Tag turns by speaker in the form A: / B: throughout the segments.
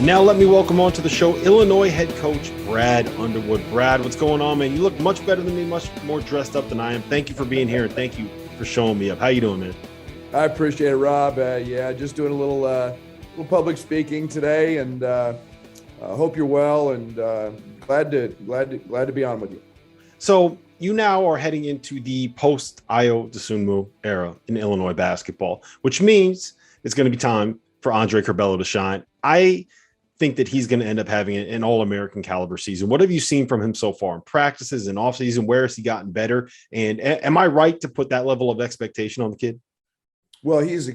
A: And now let me welcome on to the show Illinois head coach Brad Underwood. Brad, what's going on, man? You look much better than me, much more dressed up than I am. Thank you for being here, and thank you for showing me up. How you doing, man?
B: I appreciate it, Rob. Just doing a little public speaking today, and hope you're well. And glad to be on with you.
A: So you now are heading into the post Ayo Dosunmu era in Illinois basketball, which means it's going to be time for Andre Curbelo to shine. I think that he's going to end up having an all-American caliber season. What have you seen from him so far in practices and offseason? Where has he gotten better? And am I right to put that level of expectation on the kid?
B: Well, he's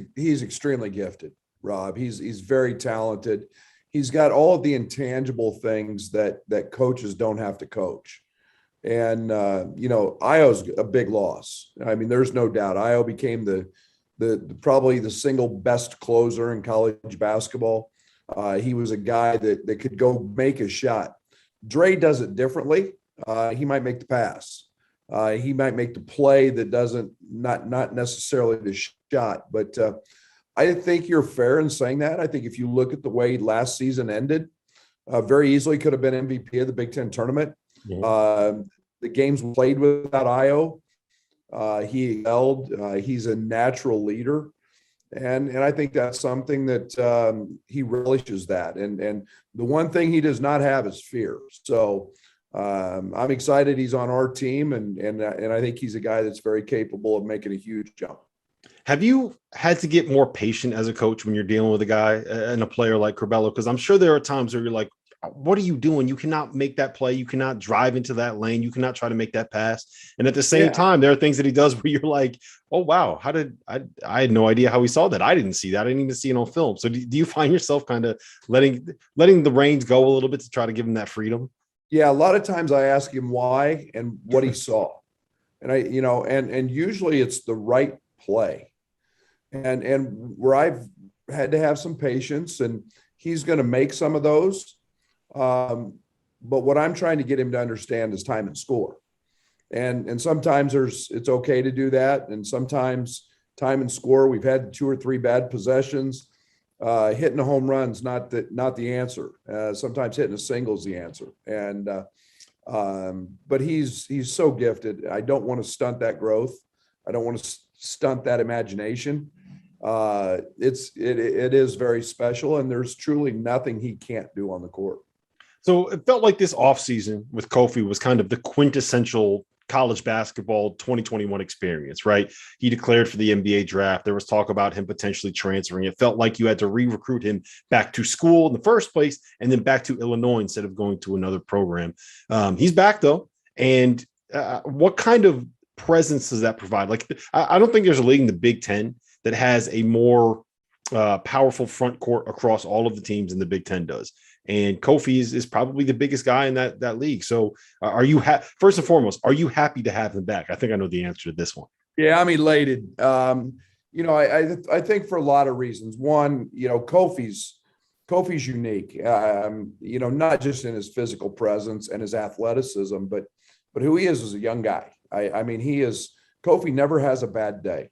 B: extremely gifted, Rob. He's very talented. He's got all of the intangible things that coaches don't have to coach. And Ayo's a big loss. I mean, there's no doubt. Ayo became the probably the single best closer in college basketball. He was a guy that could go make a shot. Dre does it differently. He might make the pass. He might make the play that doesn't not necessarily the shot. But I think you're fair in saying that. I think if you look at the way last season ended, very easily could have been MVP of the Big Ten tournament. Mm-hmm. The games played without Ayo. He held. He's a natural leader. And I think that's something that he relishes that. And the one thing he does not have is fear. So I'm excited he's on our team, and I think he's a guy that's very capable of making a huge jump.
A: Have you had to get more patient as a coach when you're dealing with a guy and a player like Curbelo? Because I'm sure there are times where you're like, what are you doing? You cannot make that play. You cannot drive into that lane. You cannot try to make that pass. And at the same time, there are things that he does where you're like, oh, wow, how did I had no idea how he saw that. I didn't see that. I didn't even see it on film. So do you find yourself kind of letting the reins go a little bit to try to give him that freedom?
B: Yeah, a lot of times I ask him why and what he saw. And and usually it's the right play. And where I've had to have some patience, and he's going to make some of those. But what I'm trying to get him to understand is time and score. And sometimes it's okay to do that. And sometimes time and score, we've had 2 or 3 bad possessions. Hitting a home run's not the answer. Sometimes hitting a single is the answer. And but he's so gifted. I don't want to stunt that growth. I don't want to stunt that imagination. It is very special, and there's truly nothing he can't do on the court.
A: So it felt like this offseason with Kofi was kind of the quintessential college basketball 2021 experience, right? He declared for the NBA draft. There was talk about him potentially transferring. It felt like you had to re-recruit him back to school in the first place and then back to Illinois instead of going to another program. He's back, though. And what kind of presence does that provide? Like, I don't think there's a league in the Big Ten that has a more powerful front court across all of the teams than the Big Ten does. And Kofi is probably the biggest guy in that league. So are you first and foremost, are you happy to have him back? I think I know the answer to this one.
B: Yeah, I'm elated. I think for a lot of reasons. One, Kofi's unique, not just in his physical presence and his athleticism, but who he is as a young guy. Kofi never has a bad day.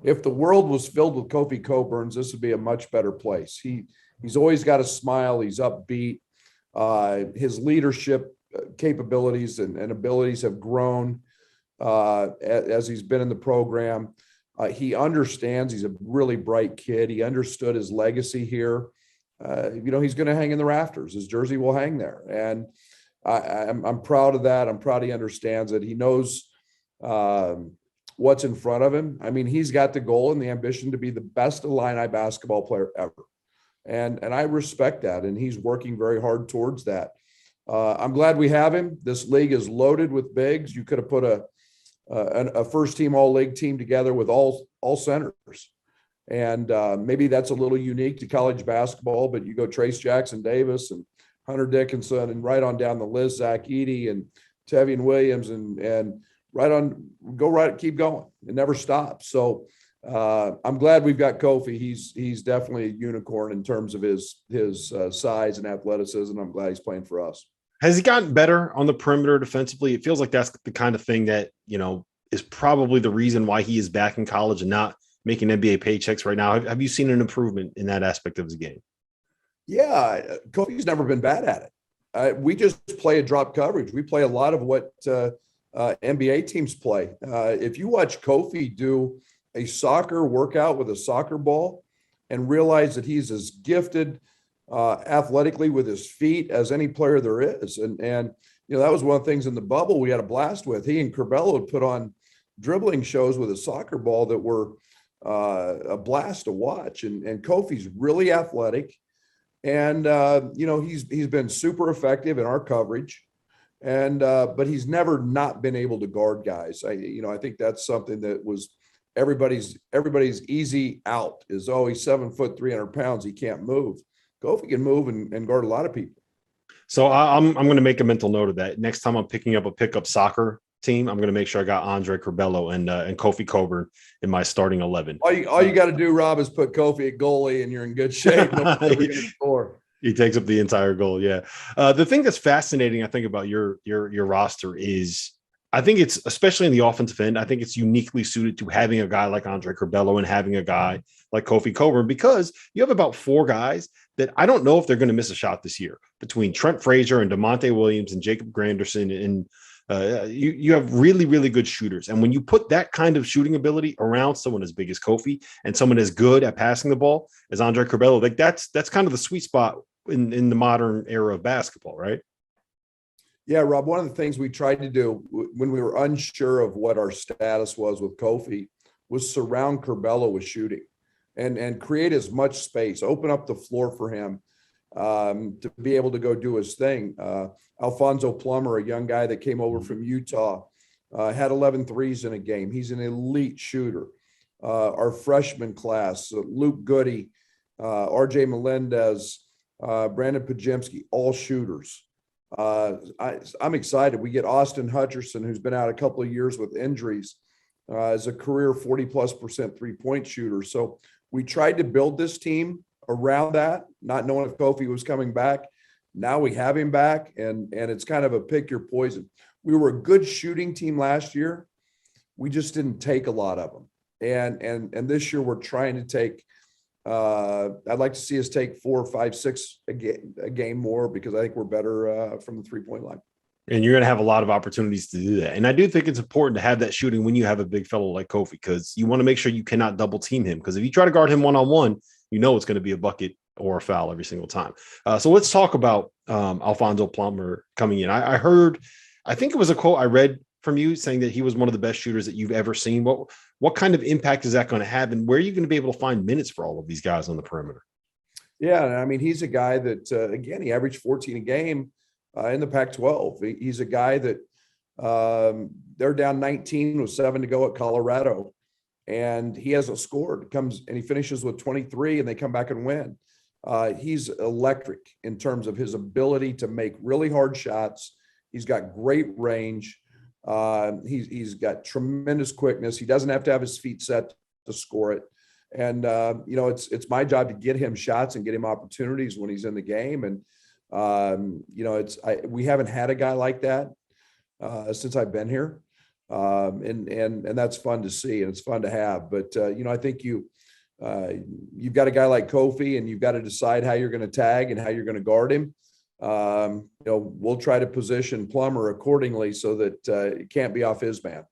B: If the world was filled with Kofi Cockburns, this would be a much better place. He's always got a smile. He's upbeat. His leadership capabilities and abilities have grown as he's been in the program. He understands. He's a really bright kid. He understood his legacy here. He's going to hang in the rafters. His jersey will hang there. And I'm proud of that. I'm proud he understands it. He knows what's in front of him. I mean, he's got the goal and the ambition to be the best Illini basketball player ever. And I respect that, and he's working very hard towards that. I'm glad we have him. This league is loaded with bigs. You could have put a first-team all-league team together with all centers, and maybe that's a little unique to college basketball. But you go Trace Jackson Davis and Hunter Dickinson, and right on down the list, Zach Edey and Tevian Williams, and keep going. It never stops. So. I'm glad we've got Kofi. He's definitely a unicorn in terms of his size and athleticism. I'm glad he's playing for us.
A: Has he gotten better on the perimeter defensively? It feels like that's the kind of thing that, is probably the reason why he is back in college and not making NBA paychecks right now. Have you seen an improvement in that aspect of his game?
B: Yeah, Kofi's never been bad at it. We just play a drop coverage. We play a lot of what NBA teams play. If you watch Kofi do a soccer workout with a soccer ball and realize that he's as gifted athletically with his feet as any player there is. And that was one of the things in the bubble we had a blast with. He and Curbelo would put on dribbling shows with a soccer ball that were a blast to watch. And Kofi's really athletic. And he's been super effective in our coverage, but he's never not been able to guard guys. I think that's something that was everybody's easy out is, oh, he's 7 foot 300 pounds, he can't move. Kofi can move and guard a lot of people.
A: So I'm going to make a mental note of that. Next time I'm picking up a pickup soccer team, I'm going to make sure I got Andre Curbelo and Kofi Cockburn in my starting 11.
B: All you got to do, Rob, is put Kofi at goalie, and you're in good shape. Nobody's going to score.
A: He takes up the entire goal. Yeah. The thing that's fascinating, I think, about your roster is, I think it's, especially in the offensive end, I think it's uniquely suited to having a guy like Andre Curbelo and having a guy like Kofi Cockburn, because you have about 4 guys that I don't know if they're going to miss a shot this year, between Trent Frazier and DeMonte Williams and Jacob Granderson. And you have really, really good shooters. And when you put that kind of shooting ability around someone as big as Kofi and someone as good at passing the ball as Andre Curbelo, like that's kind of the sweet spot in the modern era of basketball, right?
B: Yeah, Rob, one of the things we tried to do when we were unsure of what our status was with Kofi was surround Curbelo with shooting and create as much space, open up the floor for him to be able to go do his thing. Alfonso Plummer, a young guy that came over from Utah, had 11 threes in a game. He's an elite shooter. Our freshman class, Luke Goody, RJ Melendez, Brandon Pajemski, all shooters. I'm excited. We get Austin Hutcherson, who's been out a couple of years with injuries, as a career 40+% 3-point shooter. So we tried to build this team around that, not knowing if Kofi was coming back. Now we have him back, and it's kind of a pick your poison. We were a good shooting team last year. We just didn't take a lot of them. And this year we're trying to take, I'd like to see us take 4, 5, 6 a game more, because I think we're better from the 3-point line.
A: And you're going to have a lot of opportunities to do that. And I do think it's important to have that shooting when you have a big fellow like Kofi, because you want to make sure you cannot double team him. Because if you try to guard him one-on-one, it's going to be a bucket or a foul every single time. So let's talk about Alfonso Plummer coming in. I think it was a quote I read from you saying that he was one of the best shooters that you've ever seen. What kind of impact is that going to have, and where are you going to be able to find minutes for all of these guys on the perimeter?
B: Yeah, I mean, he's a guy that, again, he averaged 14 a game in the Pac-12. He's a guy that they're down 19 with 7 to go at Colorado, and he hasn't scored. Comes and he finishes with 23, and they come back and win. He's electric in terms of his ability to make really hard shots. He's got great range. He's got tremendous quickness. He doesn't have to have his feet set to score it. And, it's my job to get him shots and get him opportunities when he's in the game. And, we haven't had a guy like that since I've been here. And that's fun to see, and it's fun to have. But, I think you've got a guy like Kofi, and you've got to decide how you're going to tag and how you're going to guard him. We'll try to position Plummer accordingly so that it can't be off his man.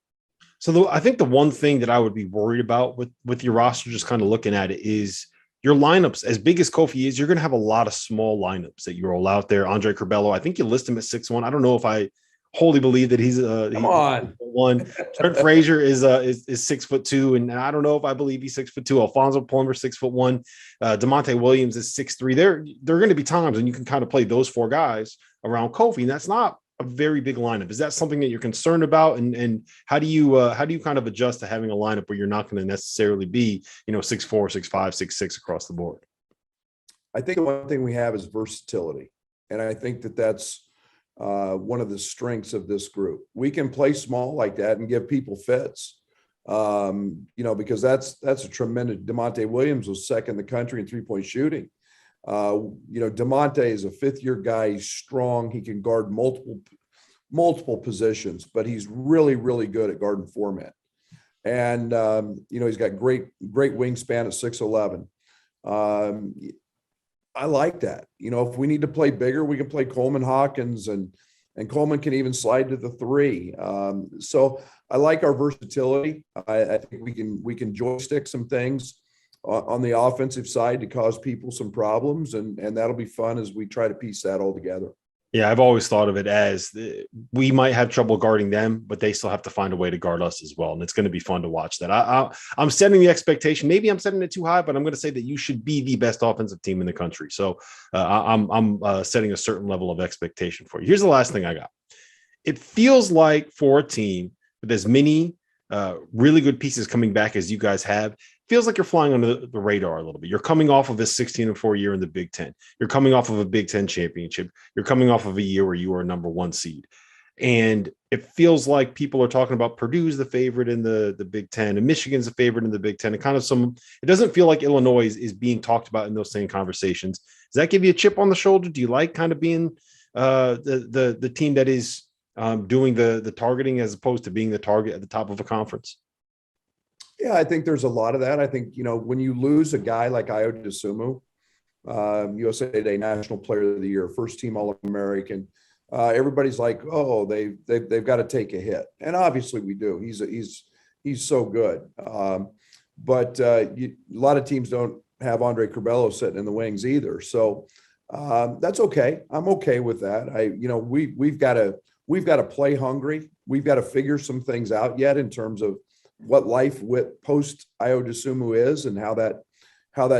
A: So I think the one thing that I would be worried about with your roster, just kind of looking at it, is your lineups. As big as Kofi is, you're going to have a lot of small lineups that you roll out there. Andre Curbelo, I think you list him at 6'1". I don't know if I wholly believe that he's
B: come on.
A: One. Trent Frazier is 6'2", and I don't know if I believe he's 6'2". Alfonso Plummer 6'1". DeMonte Williams is 6'3". There are going to be times when you can kind of play those 4 guys around Kofi, and that's not a very big lineup. Is that something that you're concerned about? And how do you kind of adjust to having a lineup where you're not going to necessarily be 6'4", 6'5", 6'6" across the board?
B: I think the one thing we have is versatility, and I think that's one of the strengths of this group. We can play small like that and give people fits, because that's a tremendous. DeMonte Williams was second in the country in 3-point shooting. DeMonte is a 5th-year guy. He's strong. He can guard multiple positions, but he's really, really good at guarding 4-men. And, he's got great wingspan at 6'11". I like that. If we need to play bigger, we can play Coleman Hawkins, and Coleman can even slide to the three. So I like our versatility. I think we can joystick some things on the offensive side to cause people some problems, and that'll be fun as we try to piece that all together.
A: Yeah, I've always thought of it as we might have trouble guarding them, but they still have to find a way to guard us as well. And it's going to be fun to watch that. I'm setting the expectation. Maybe I'm setting it too high, but I'm going to say that you should be the best offensive team in the country. So I'm setting a certain level of expectation for you. Here's the last thing I got. It feels like for a team with as many really good pieces coming back as you guys have, feels like you're flying under the radar a little bit. You're coming off of a 16-4 year in the Big Ten. You're coming off of a Big Ten championship. You're coming off of a year where you were a number one seed. And it feels like people are talking about Purdue's the favorite in the Big Ten and Michigan's the favorite in the Big Ten. And it doesn't feel like Illinois is being talked about in those same conversations. Does that give you a chip on the shoulder? Do you like kind of being the team that is doing the targeting as opposed to being the target at the top of a conference?
B: Yeah, I think there's a lot of that. I think, when you lose a guy like Ayo Dosunmu, USA Today National Player of the Year, first team All-American, everybody's like, oh, they've got to take a hit. And obviously we do. He's so good. But a lot of teams don't have Andre Curbelo sitting in the wings either. So that's okay. I'm okay with that. We've got to play hungry. We've got to figure some things out yet in terms of what life with post Ayo Dosunmu is and how that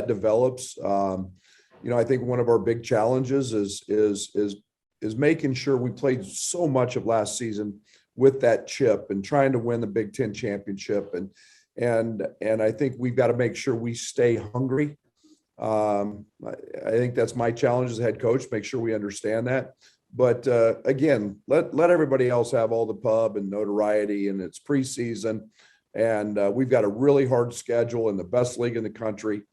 B: develops. I think one of our big challenges is making sure we played so much of last season with that chip and trying to win the Big Ten championship. And I think we've got to make sure we stay hungry. I think that's my challenge as head coach, make sure we understand that. But again, let everybody else have all the pub and notoriety, and it's preseason. And we've got a really hard schedule in the best league in the country,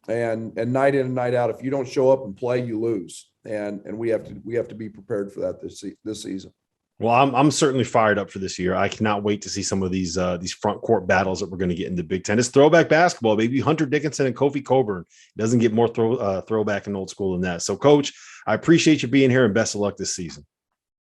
B: and night in and night out, if you don't show up and play, you lose. And we have to be prepared for that this season.
A: Well, I'm certainly fired up for this year. I cannot wait to see some of these front court battles that we're going to get in the Big Ten. It's throwback basketball, baby. Hunter Dickinson and Kofi Cockburn. Doesn't get more throwback and old school than that. So, Coach, I appreciate you being here, and best of luck this season.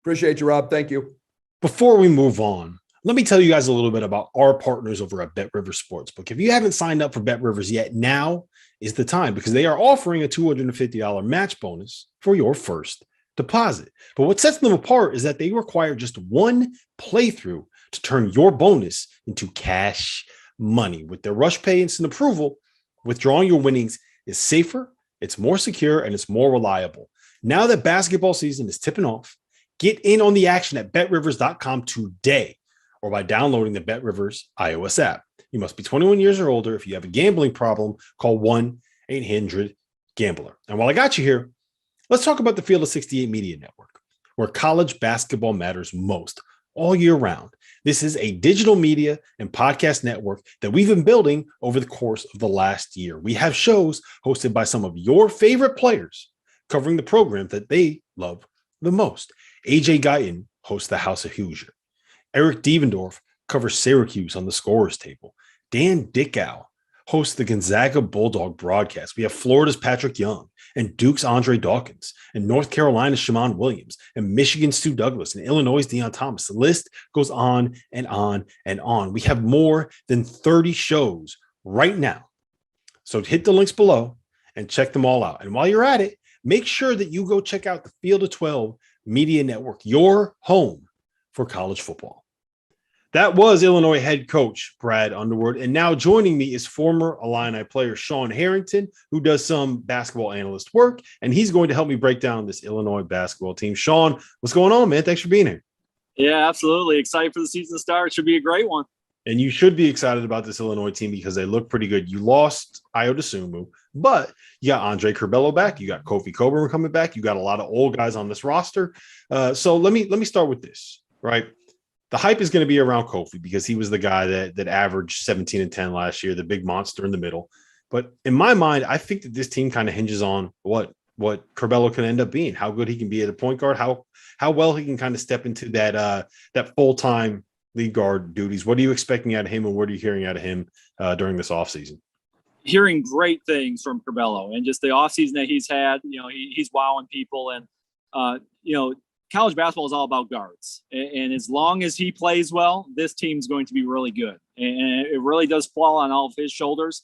B: Appreciate you, Rob. Thank you.
A: Before we move on, let me tell you guys a little bit about our partners over at Bet Rivers Sportsbook. If you haven't signed up for Bet Rivers yet, now is the time, because they are offering a $250 match bonus for your first deposit. But what sets them apart is that they require just one playthrough to turn your bonus into cash money. With their Rush Pay instant approval, withdrawing your winnings is safer, it's more secure, and it's more reliable. Now that basketball season is tipping off, get in on the action at betrivers.com today, or by downloading the BetRivers iOS app. You must be 21 years or older. If you have a gambling problem, call 1-800-GAMBLER. And while I got you here, let's talk about the Field of 68 Media Network, where college basketball matters most all year round. This is a digital media and podcast network that we've been building over the course of the last year. We have shows hosted by some of your favorite players covering the program that they love the most. AJ Guyton hosts the House of Hoosier. Eric Devendorf covers Syracuse on the scorer's table. Dan Dickow hosts the Gonzaga Bulldog broadcast. We have Florida's Patrick Young and Duke's Andre Dawkins and North Carolina's Shammond Williams and Michigan's Stu Douglas and Illinois' Deion Thomas. The list goes on and on and on. We have more than 30 shows right now. So hit the links below and check them all out. And while you're at it, make sure that you go check out the Field of 12 Media Network, your home for college football. That was Illinois head coach Brad Underwood. And now joining me is former Illini player Sean Harrington, who does some basketball analyst work, and he's going to help me break down this Illinois basketball team. Sean, what's going on, man? Thanks for being here.
C: Yeah, absolutely. Excited for the season to start. It should be a great one.
A: And you should be excited about this Illinois team because they look pretty good. You lost Ayo Dosunmu, but you got Andre Curbelo back. You got Kofi Cockburn coming back. You got a lot of old guys on this roster. So let me start with this, right? The hype is going to be around Kofi because he was the guy that averaged 17 and 10 last year, the big monster in the middle. But in my mind, I think that this team kind of hinges on what Curbelo can end up being, how good he can be at a point guard, how well he can kind of step into that full-time lead guard duties. What are you expecting out of him, and what are you hearing out of him during this offseason?
C: hearing great things from Curbelo and just the offseason that he's had. He's wowing people. And, college basketball is all about guards. And as long as he plays well, this team's going to be really good. And it really does fall on all of his shoulders.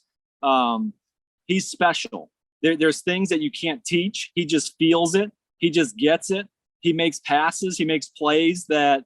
C: He's special. There's things that you can't teach. He just feels it. He just gets it. He makes passes. He makes plays that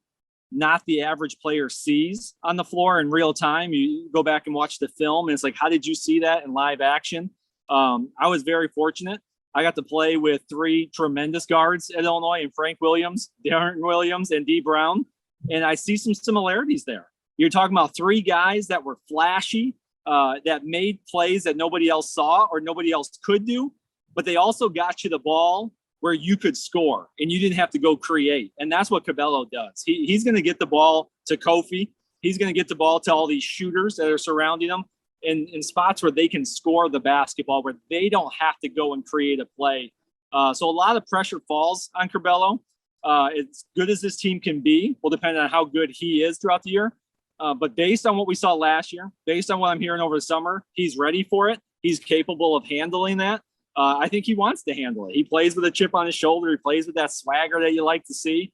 C: not the average player sees on the floor in real time. You go back and watch the film, and it's like, how did you see that in live action? I was very fortunate. I got to play with 3 tremendous guards at Illinois, and Frank Williams, Darren Williams, and D. Brown. And I see some similarities there. You're talking about 3 guys that were flashy, that made plays that nobody else saw or nobody else could do, but they also got you the ball where you could score and you didn't have to go create. And that's what Curbelo does. He's going to get the ball to Kofi. He's going to get the ball to all these shooters that are surrounding him in spots where they can score the basketball, where they don't have to go and create a play. So a lot of pressure falls on Curbelo. As good as this team can be will depend on how good he is throughout the year. But based on what we saw last year, based on what I'm hearing over the summer, he's ready for it. He's capable of handling that. I think he wants to handle it. He plays with a chip on his shoulder. He plays with that swagger that you like to see.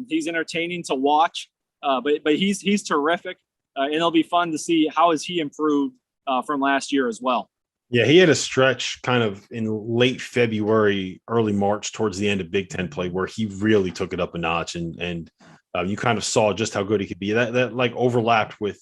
C: He's entertaining to watch, but he's terrific. And it'll be fun to see how has he improved from last year as well.
A: Yeah, he had a stretch kind of in late February, early March, towards the end of Big Ten play, where he really took it up a notch, and you kind of saw just how good he could be. That like overlapped with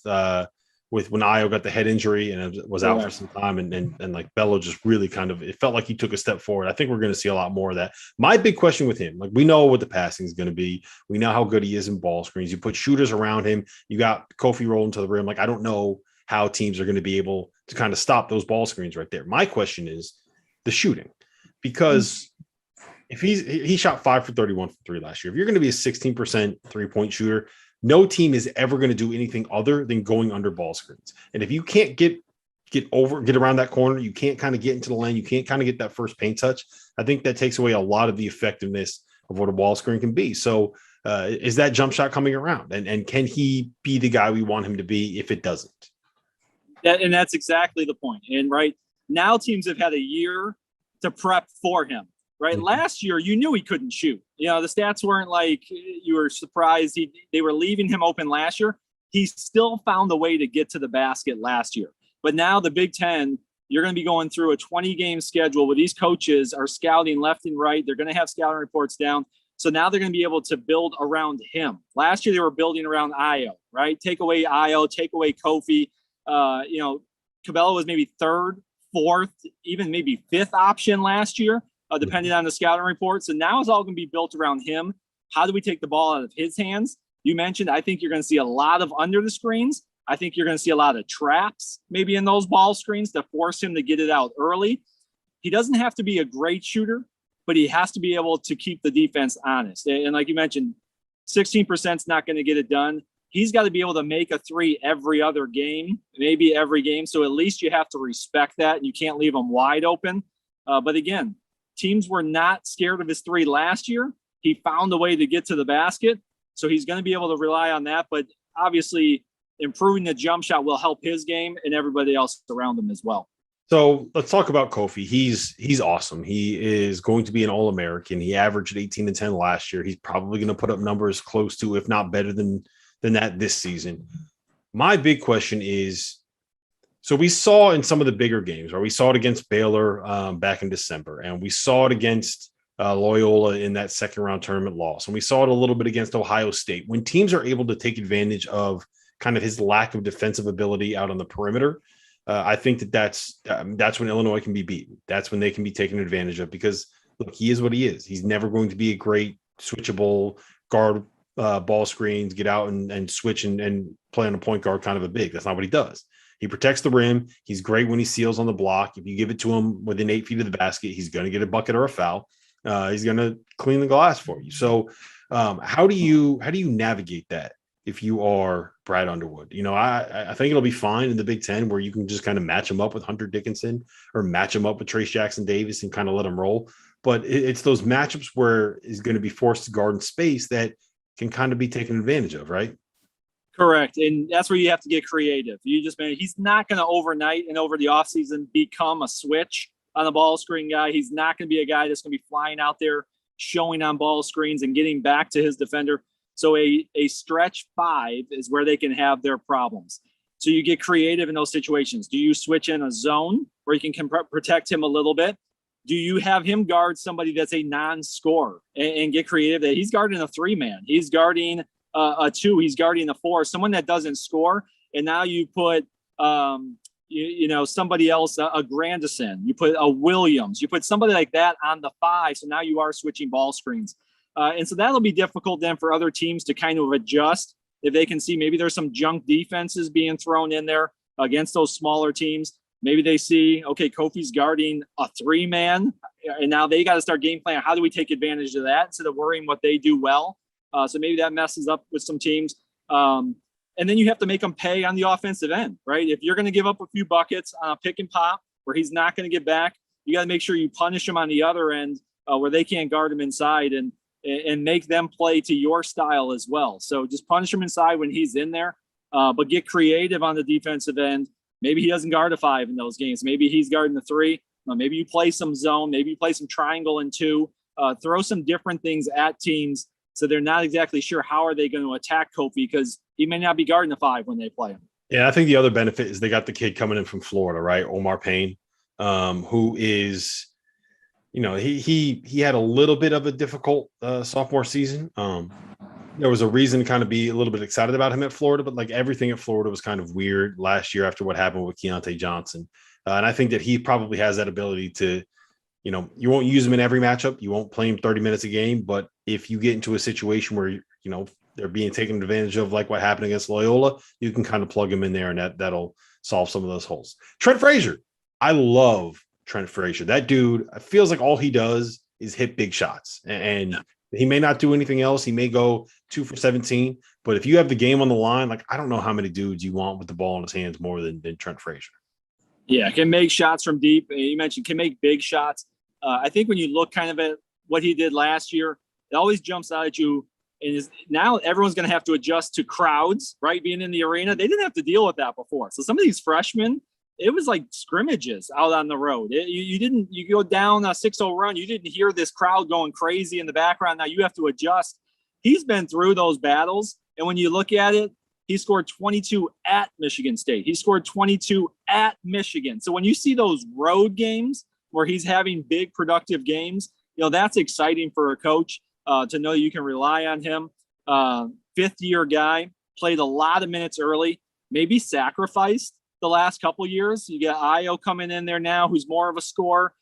A: when Ayo got the head injury and was out for some time, and like Bello just really kind of, it felt like he took a step forward. I think we're going to see a lot more of that. My big question with him, like, we know what the passing is going to be. We know how good he is in ball screens. You put shooters around him. You got Kofi rolling to the rim. Like, I don't know how teams are going to be able to kind of stop those ball screens right there. My question is the shooting, because if he shot 5 for 31 from 3 last year. If you're going to be a 16% 3-point shooter, no team is ever going to do anything other than going under ball screens. And if you can't get around that corner, you can't kind of get into the lane, you can't kind of get that first paint touch, I think that takes away a lot of the effectiveness of what a ball screen can be. So is that jump shot coming around? And can he be the guy we want him to be if it doesn't?
C: And that's exactly the point. And right now, teams have had a year to prep for him. Right. Mm-hmm. Last year, you knew he couldn't shoot. The stats weren't like you were surprised. They were leaving him open last year. He still found a way to get to the basket last year. But now the Big Ten, you're going to be going through a 20-game schedule where these coaches are scouting left and right. They're going to have scouting reports down. So now they're going to be able to build around him. Last year, they were building around Ayo, right? Take away Ayo, take away Kofi. Curbelo was maybe 3rd, 4th, even maybe 5th option last year. Depending on the scouting reports. And now it's all going to be built around him. How do we take the ball out of his hands? You mentioned, I think you're going to see a lot of under the screens. I think you're going to see a lot of traps maybe in those ball screens to force him to get it out early. He doesn't have to be a great shooter, but he has to be able to keep the defense honest. And like you mentioned, 16% is not going to get it done. He's got to be able to make a 3 every other game, maybe every game. So at least you have to respect that, and you can't leave him wide open. But again, teams were not scared of his 3 last year. He found a way to get to the basket. So he's going to be able to rely on that. But obviously, improving the jump shot will help his game and everybody else around him as well.
A: So let's talk about Kofi. He's awesome. He is going to be an All-American. He averaged 18 and 10 last year. He's probably going to put up numbers close to, if not better than that this season. My big question is, so we saw in some of the bigger games, right? We saw it against Baylor back in December, and we saw it against Loyola in that second-round tournament loss, and we saw it a little bit against Ohio State. When teams are able to take advantage of kind of his lack of defensive ability out on the perimeter, I think that's when Illinois can be beaten. That's when they can be taken advantage of, because, look, he is what he is. He's never going to be a great switchable guard, ball screens, get out and switch and play on a point guard kind of a big. That's not what he does. He protects the rim. He's great when he seals on the block. If you give it to him within 8 feet of the basket, he's going to get a bucket or a foul. He's going to clean the glass for you. So how do you navigate that if you are Brad Underwood? I think it'll be fine in the Big Ten, where you can just kind of match him up with Hunter Dickinson or match him up with Trace Jackson Davis and kind of let him roll. But it's those matchups where he's going to be forced to guard in space that can kind of be taken advantage of, right?
C: Correct. And that's where you have to get creative. He's not going to overnight and over the offseason become a switch on the ball screen guy. He's not going to be a guy that's going to be flying out there, showing on ball screens and getting back to his defender. So a stretch 5 is where they can have their problems. So you get creative in those situations. Do you switch in a zone where you can protect him a little bit? Do you have him guard somebody that's a non-scorer and get creative? That he's guarding a 3-man. He's guarding a 2. He's guarding a 4. Someone that doesn't score. And now you put, somebody else, a Grandison. You put a Williams. You put somebody like that on the 5. So now you are switching ball screens. And so that'll be difficult then for other teams to kind of adjust if they can see maybe there's some junk defenses being thrown in there against those smaller teams. Maybe they see, okay, Kofi's guarding a 3-man, and now they got to start game plan. How do we take advantage of that instead of worrying what they do well? So maybe that messes up with some teams. And then you have to make them pay on the offensive end, right? If you're going to give up a few buckets on a pick and pop where he's not going to get back, you got to make sure you punish him on the other end where they can't guard him inside and make them play to your style as well. So just punish him inside when he's in there, but get creative on the defensive end. Maybe he doesn't guard a 5 in those games. Maybe he's guarding the 3. Maybe you play some zone. Maybe you play some triangle and 2. Throw some different things at teams so they're not exactly sure how are they going to attack Kofi because he may not be guarding the 5 when they play him.
A: Yeah, I think the other benefit is they got the kid coming in from Florida, right? Omar Payne, who is – he had a little bit of a difficult sophomore season. There was a reason to kind of be a little bit excited about him at Florida, but like everything at Florida was kind of weird last year after what happened with Keontae Johnson. And I think that he probably has that ability to, you won't use him in every matchup. You won't play him 30 minutes a game. But if you get into a situation where, they're being taken advantage of, like what happened against Loyola, you can kind of plug him in there and that'll solve some of those holes. Trent Frazier. I love Trent Frazier. That dude feels like all he does is hit big shots, and he may not do anything else. He may go 2 for 17, but if you have the game on the line, like I don't know how many dudes you want with the ball in his hands more than Trent Frazier.
C: Yeah, can make shots from deep. You mentioned can make big shots. I think when you look kind of at what he did last year, it always jumps out at you. And now everyone's going to have to adjust to crowds, right? Being in the arena. They didn't have to deal with that before. So some of these freshmen, it was like scrimmages out on the road. You go down a 6-0 run. You didn't hear this crowd going crazy in the background. Now you have to adjust. He's been through those battles. And when you look at it, he scored 22 at Michigan State. He scored 22 at Michigan. So when you see those road games where he's having big productive games, that's exciting for a coach to know you can rely on him. 5th-year guy, played a lot of minutes early, maybe sacrificed the last couple years. You got Ayo coming in there now, who's more of a scorer.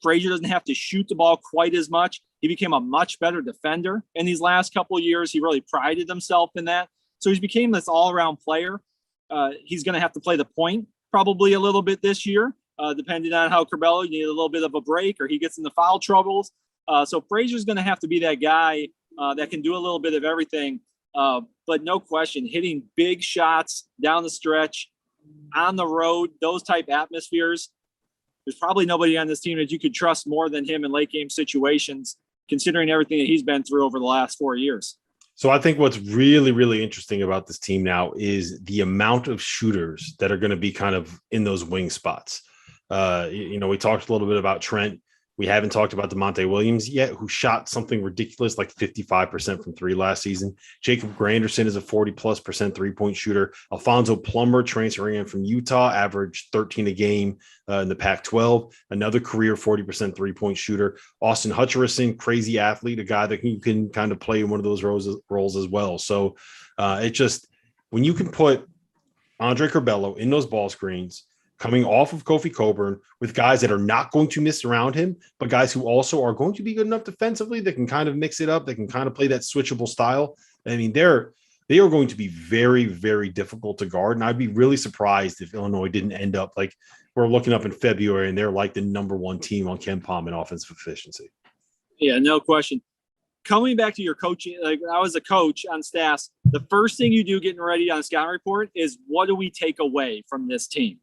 C: Frazier doesn't have to shoot the ball quite as much. He became a much better defender in these last couple of years. He really prided himself in that. So he's became this all-around player. He's going to have to play the point probably a little bit this year, depending on how Curbelo, you need a little bit of a break or he gets into foul troubles. So Frazier's going to have to be that guy that can do a little bit of everything. But no question, hitting big shots down the stretch, on the road, those type atmospheres, there's probably nobody on this team that you could trust more than him in late game situations, considering everything that he's been through over the last 4 years.
A: So I think what's really, really interesting about this team now is the amount of shooters that are going to be kind of in those wing spots. We talked a little bit about Trent. We haven't talked about DeMonte Williams yet, who shot something ridiculous, like 55% from 3 last season. Jacob Granderson is a 40+% 3-point shooter. Alfonso Plummer, transferring in from Utah, averaged 13 a game in the Pac-12. Another career 40% 3-point shooter. Austin Hutcherson, crazy athlete, a guy that can kind of play in one of those roles as well. So when you can put Andre Curbelo in those ball screens, coming off of Kofi Cockburn with guys that are not going to miss around him, but guys who also are going to be good enough defensively that can kind of mix it up, that can kind of play that switchable style. I mean, they are going to be very, very difficult to guard. And I'd be really surprised if Illinois didn't end up like we're looking up in February and they're like the number 1 team on KenPom in offensive efficiency.
C: Yeah, no question. Coming back to your coaching, like I was a coach on staff, the first thing you do getting ready on a scouting report is what do we take away from this team?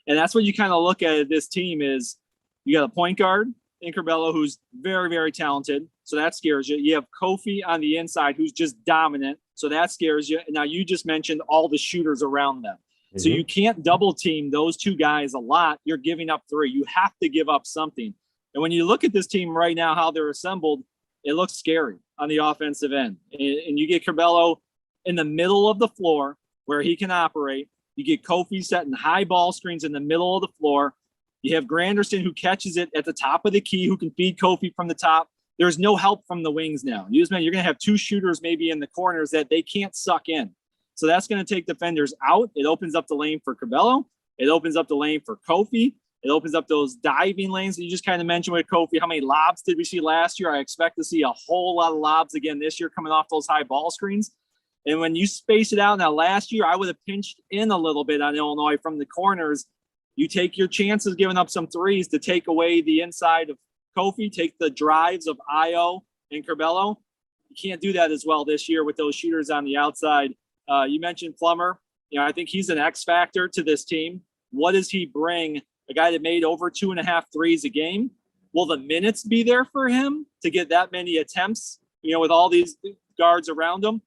C: And that's what you kind of look at this team is you got a point guard in Curbelo who's very, very talented. So that scares you. You have Kofi on the inside who's just dominant. So that scares you. Now, you just mentioned all the shooters around them. So
A: Mm-hmm.
C: you can't double team those two guys a lot. You're giving up three. You have to give up something. And when you look at this team right now, how they're assembled, it looks scary on the offensive end. And you get Curbelo in the middle of the floor where he can operate. You get Kofi setting high ball screens in the middle of the floor. You have Granderson who catches it at the top of the key, who can feed Kofi from the top. There's no help from the wings now. You're going to have two shooters maybe in the corners that they can't suck in. So that's going to take defenders out. It opens up the lane for Curbelo. It opens up the lane for Kofi. It opens up those diving lanes that you just kind of mentioned with Kofi. How many lobs did we see last year? I expect to see a whole lot of lobs again this year coming off those high ball screens. And when you space it out now, last year I would have pinched in a little bit on Illinois from the corners. You take your chances giving up some threes to take away the inside of Kofi, take the drives of Ayo and Curbelo. You can't do that as well this year with those shooters on the outside. You mentioned Plummer. I think he's an X factor to this team. What does he bring? A guy that made over 2.5 threes a game. Will the minutes be there for him to get that many attempts, with all these guards around him?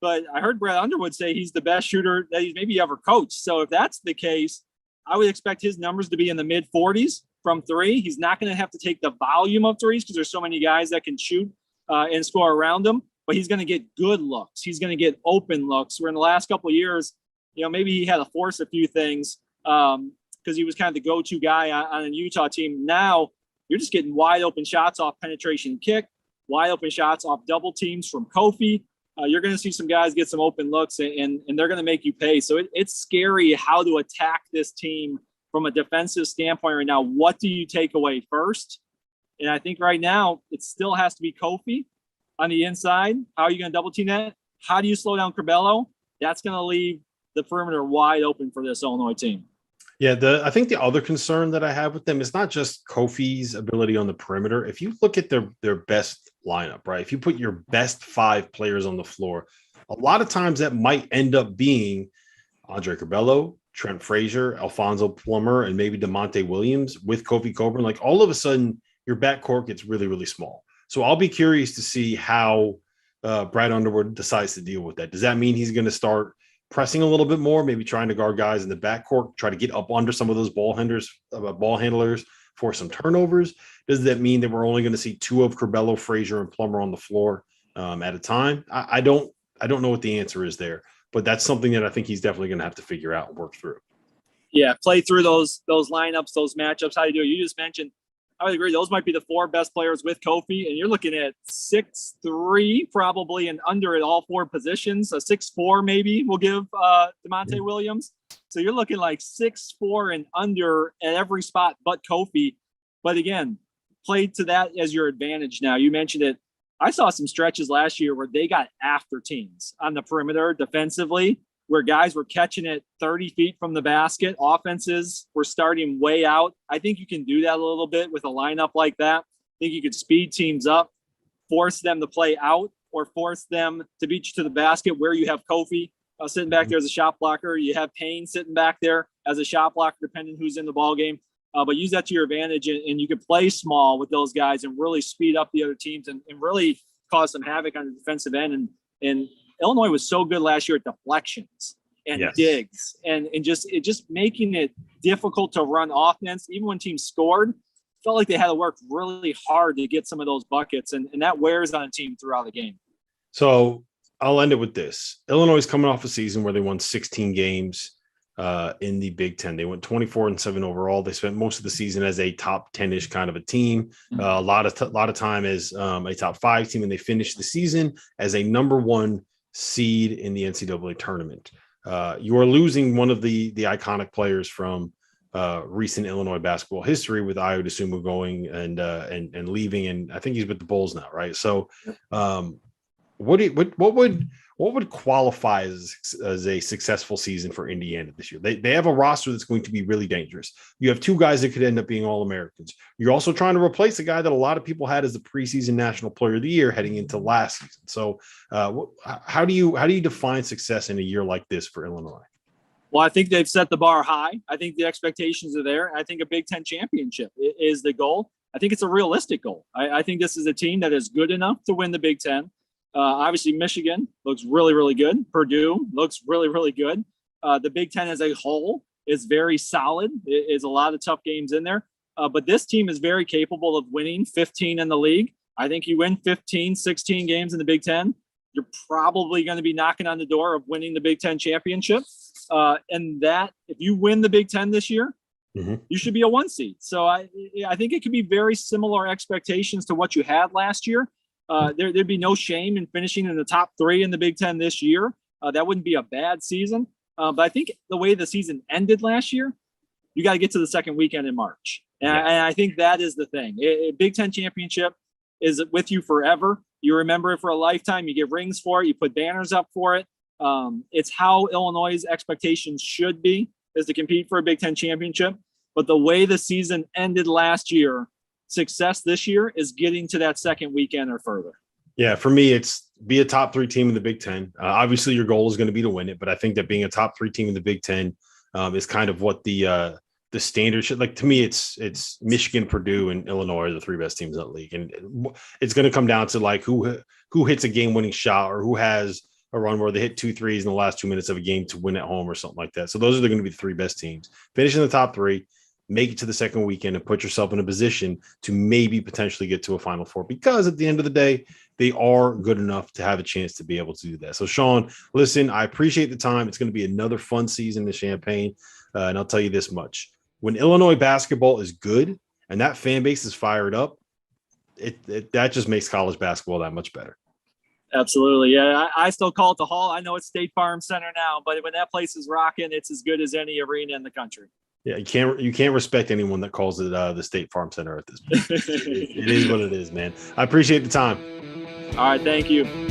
C: But I heard Brad Underwood say he's the best shooter that he's maybe ever coached. So if that's the case, I would expect his numbers to be in the mid 40s from three. He's not going to have to take the volume of threes because there's so many guys that can shoot and score around him, but he's going to get good looks. He's going to get open looks, where in the last couple of years, maybe he had to force a few things because he was kind of the go-to guy on a Utah team. Now you're just getting wide open shots off penetration and kick, wide open shots off double teams from Kofi. You're going to see some guys get some open looks, and they're going to make you pay. So it's scary how to attack this team from a defensive standpoint right now. What do you take away first? And I think right now it still has to be Kofi on the inside. How are you going to double team that? How do you slow down Curbelo? That's going to leave the perimeter wide open for this Illinois team.
A: Yeah, I think the other concern that I have with them is not just Kofi's ability on the perimeter. If you look at their best lineup, right? If you put your best 5 players on the floor, a lot of times that might end up being Andre Curbelo, Trent Frazier, Alfonso Plummer, and maybe DeMonte Williams with Kofi Cockburn. Like, all of a sudden, your backcourt gets really, really small. So I'll be curious to see how Brad Underwood decides to deal with that. Does that mean he's going to start pressing a little bit more, maybe trying to guard guys in the backcourt, try to get up under some of those ball handlers for some turnovers? Does that mean that we're only going to see 2 of Curbelo, Frazier, and Plummer on the floor at a time? I don't know what the answer is there, but that's something that I think he's definitely going to have to figure out and work through. Yeah,
C: play through those lineups, those matchups. How do you do it? You just mentioned, I would agree, those might be the 4 best players with Kofi, and you're looking at 6'3", probably, and under at all 4 positions. A 6'4" maybe we'll give DeMonte Williams. So you're looking like 6'4" and under at every spot but Kofi. But again, play to that as your advantage now. You mentioned it. I saw some stretches last year where they got after teams on the perimeter defensively, where guys were catching it 30 feet from the basket. Offenses were starting way out. I think you can do that a little bit with a lineup like that. I think you could speed teams up, force them to play out, or force them to beat you to the basket where you have Kofi sitting back there as a shot blocker. You have Payne sitting back there as a shot blocker, depending who's in the ball game. But use that to your advantage, and you can play small with those guys and really speed up the other teams and really cause some havoc on the defensive end. And Illinois was so good last year at deflections and digs and just making it difficult to run offense. Even when teams scored, felt like they had to work really hard to get some of those buckets, and that wears on a team throughout the game.
A: So I'll end it with this. Illinois is coming off a season where they won 16 games in the Big Ten. They went 24-7 overall. They spent most of the season as a top 10-ish kind of a team, a lot of time as a top 5 team, and they finished the season as a number 1 seed in the NCAA tournament. You are losing one of the iconic players from recent Illinois basketball history, with Ayo Dosunmu going and leaving, and I think he's with the Bulls now, right? So, what would qualify as a successful season for Indiana this year? They have a roster that's going to be really dangerous. You have 2 guys that could end up being All-Americans. You're also trying to replace a guy that a lot of people had as the preseason National Player of the Year heading into last season. So how do you define success in a year like this for Illinois?
C: Well, I think they've set the bar high. I think the expectations are there. I think a Big Ten championship is the goal. I think it's a realistic goal. I think this is a team that is good enough to win the Big Ten. Obviously, Michigan looks really, really good. Purdue looks really, really good. The Big Ten as a whole is very solid. It's a lot of tough games in there. But this team is very capable of winning 15 in the league. I think you win 15, 16 games in the Big Ten, you're probably going to be knocking on the door of winning the Big Ten championship. And that, if you win the Big Ten this year, you should be a 1 seed. So I think it could be very similar expectations to what you had last year. There'd be no shame in finishing in the top 3 in the Big Ten this year. That wouldn't be a bad season. But I think the way the season ended last year, you got to get to the second weekend in March. And I think that is the thing. Big Ten championship is with you forever. You remember it for a lifetime. You get rings for it. You put banners up for it. It's how Illinois' expectations should be, is to compete for a Big Ten championship. But the way the season ended last year, success this year is getting to that second weekend or further.
A: Yeah, for me, it's be a top 3 team in the Big Ten. Obviously, your goal is going to be to win it, but I think that being a top 3 team in the Big Ten is kind of what the standard should. Like, to me, it's Michigan, Purdue, and Illinois are the 3 best teams in that league, and it's going to come down to like who hits a game-winning shot or who has a run where they hit 2 threes in the last 2 minutes of a game to win at home or something like that. So those are going to be the 3 best teams. Finish in the top 3. Make it to the second weekend and put yourself in a position to maybe potentially get to a Final Four, because at the end of the day, they are good enough to have a chance to be able to do that. So, Sean, listen, I appreciate the time. It's going to be another fun season in Champaign. And I'll tell you this much. When Illinois basketball is good and that fan base is fired up, that just makes college basketball that much better.
C: Absolutely. Yeah, I still call it the Hall. I know it's State Farm Center now, but when that place is rocking, it's as good as any arena in the country.
A: Yeah, you can't respect anyone that calls it the State Farm Center at this point. It is what it is, man. I appreciate the time.
C: All right, thank you.